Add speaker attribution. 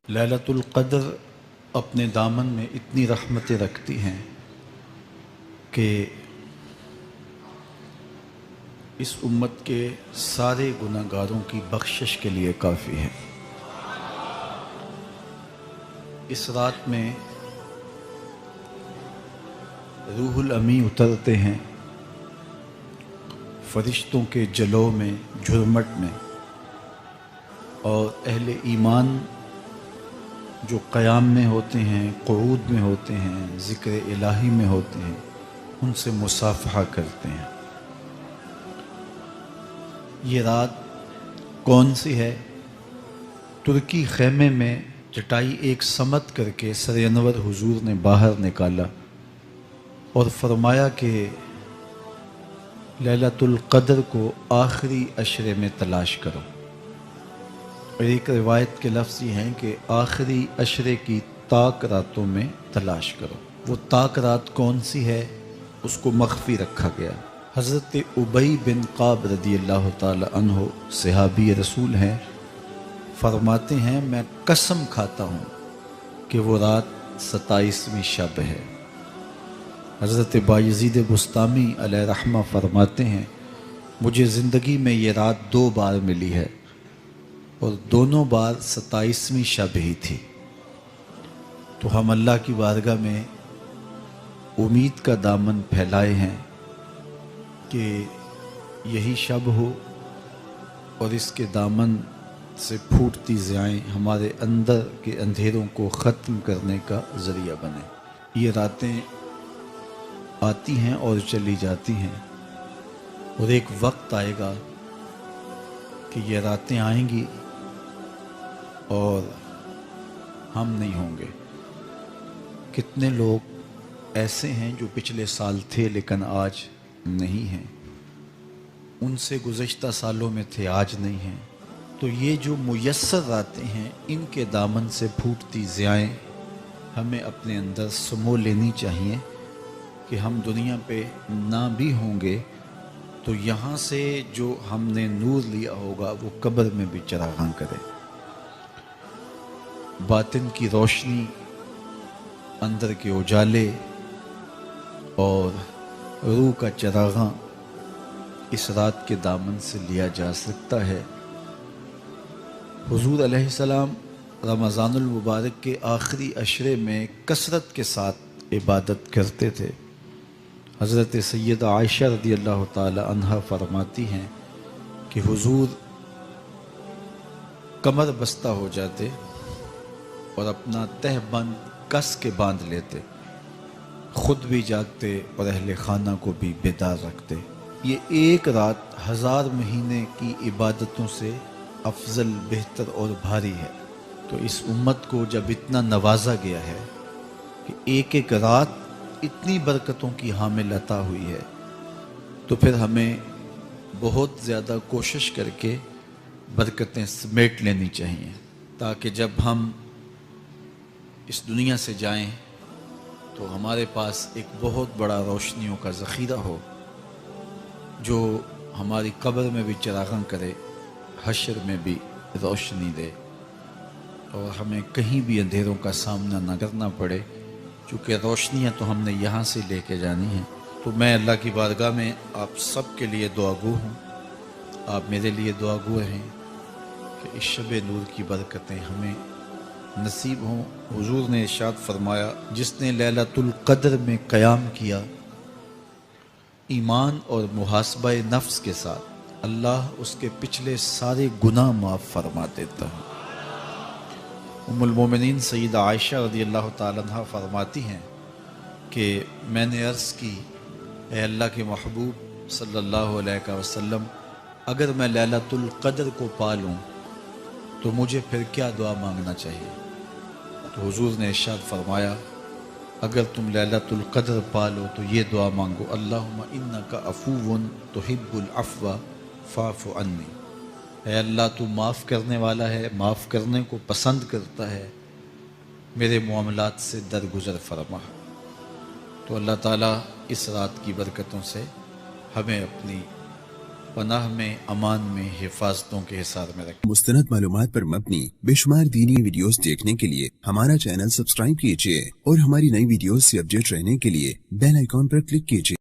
Speaker 1: لیلۃ القدر اپنے دامن میں اتنی رحمتیں رکھتی ہیں کہ اس امت کے سارے گناہ گاروں کی بخشش کے لیے کافی ہے۔ اس رات میں روح الامی اترتے ہیں فرشتوں کے جلو میں، جھرمٹ میں، اور اہل ایمان جو قیام میں ہوتے ہیں، قعود میں ہوتے ہیں، ذکر الہی میں ہوتے ہیں، ان سے مصافحہ کرتے ہیں۔ یہ رات کون سی ہے؟ ترکی خیمے میں چٹائی ایک سمت کر کے سر انور حضور نے باہر نکالا اور فرمایا کہ لیلۃ القدر کو آخری عشرے میں تلاش کرو۔ اور ایک روایت کے لفظ یہ ہیں کہ آخری عشرے کی تاک راتوں میں تلاش کرو۔ وہ تاک رات کون سی ہے؟ اس کو مخفی رکھا گیا۔ حضرت ابی بن قعب رضی اللہ تعالی عنہ صحابی رسول ہیں، فرماتے ہیں میں قسم کھاتا ہوں کہ وہ رات 27ویں شب ہے۔ حضرت بایزید بسطامی علیہ رحمہ فرماتے ہیں مجھے زندگی میں یہ رات 2 بار ملی ہے اور دونوں بار 27ویں شب ہی تھی۔ تو ہم اللہ کی بارگاہ میں امید کا دامن پھیلائے ہیں کہ یہی شب ہو اور اس کے دامن سے پھوٹتی ضیائیں ہمارے اندر کے اندھیروں کو ختم کرنے کا ذریعہ بنے۔ یہ راتیں آتی ہیں اور چلی جاتی ہیں، اور ایک وقت آئے گا کہ یہ راتیں آئیں گی اور ہم نہیں ہوں گے۔ کتنے لوگ ایسے ہیں جو پچھلے سال تھے لیکن آج نہیں ہیں، ان سے گزشتہ سالوں میں تھے آج نہیں ہیں۔ تو یہ جو میسر راتیں ہیں ان کے دامن سے پھوٹتی ضیائیں ہمیں اپنے اندر سمو لینی چاہیے کہ ہم دنیا پہ نہ بھی ہوں گے تو یہاں سے جو ہم نے نور لیا ہوگا وہ قبر میں بھی چراغاں کرے۔ باطن کی روشنی، اندر کے اجالے اور روح کا چراغاں اس رات کے دامن سے لیا جا سکتا ہے۔ حضور علیہ السلام رمضان المبارک کے آخری عشرے میں کثرت کے ساتھ عبادت کرتے تھے۔ حضرت سیدہ عائشہ رضی اللہ تعالی عنہا فرماتی ہیں کہ حضور کمر بستہ ہو جاتے اور اپنا تہ بند کس کے باندھ لیتے، خود بھی جاگتے اور اہل خانہ کو بھی بیدار رکھتے۔ یہ ایک رات 1000 مہینے کی عبادتوں سے افضل، بہتر اور بھاری ہے۔ تو اس امت کو جب اتنا نوازا گیا ہے کہ ایک ایک رات اتنی برکتوں کی حامل عطا ہوئی ہے، تو پھر ہمیں بہت زیادہ کوشش کر کے برکتیں سمیٹ لینی چاہیے تاکہ جب ہم اس دنیا سے جائیں تو ہمارے پاس ایک بہت بڑا روشنیوں کا ذخیرہ ہو جو ہماری قبر میں بھی چراغاں کرے، حشر میں بھی روشنی دے، اور ہمیں کہیں بھی اندھیروں کا سامنا نہ کرنا پڑے، چونکہ روشنیاں تو ہم نے یہاں سے لے کے جانی ہیں۔ تو میں اللہ کی بارگاہ میں آپ سب کے لیے دعا گو ہوں، آپ میرے لیے دعا گو رہیں کہ اس شب نور کی برکتیں ہمیں نصیب ہوں۔ حضور نے ارشاد فرمایا جس نے لیلۃ القدر میں قیام کیا ایمان اور محاسبہ نفس کے ساتھ، اللہ اس کے پچھلے سارے گناہ معاف فرما دیتا ہے۔ ام المومنین سیدہ عائشہ رضی اللہ تعالیٰ عنہ فرماتی ہیں کہ میں نے عرض کی اے اللہ کے محبوب صلی اللہ علیہ وسلم، اگر میں لیلۃ القدر کو پالوں تو مجھے پھر کیا دعا مانگنا چاہیے؟ تو حضور نے ارشاد فرمایا اگر تم لیلۃ القدر پالو تو یہ دعا مانگو، اللہم انک عفو تحب العفو فاعف عنی، اے اللہ تو معاف کرنے والا ہے، معاف کرنے کو پسند کرتا ہے، میرے معاملات سے درگزر فرما۔ تو اللہ تعالیٰ اس رات کی برکتوں سے ہمیں اپنی پناہ میں، امان میں، حفاظتوں کے حصار میں رکھے۔
Speaker 2: مستند معلومات پر مبنی بے شمار دینی ویڈیوز دیکھنے کے لیے ہمارا چینل سبسکرائب کیجیے اور ہماری نئی ویڈیوز سے اپڈیٹ رہنے کے لیے بیل آئیکن پر کلک کیجیے۔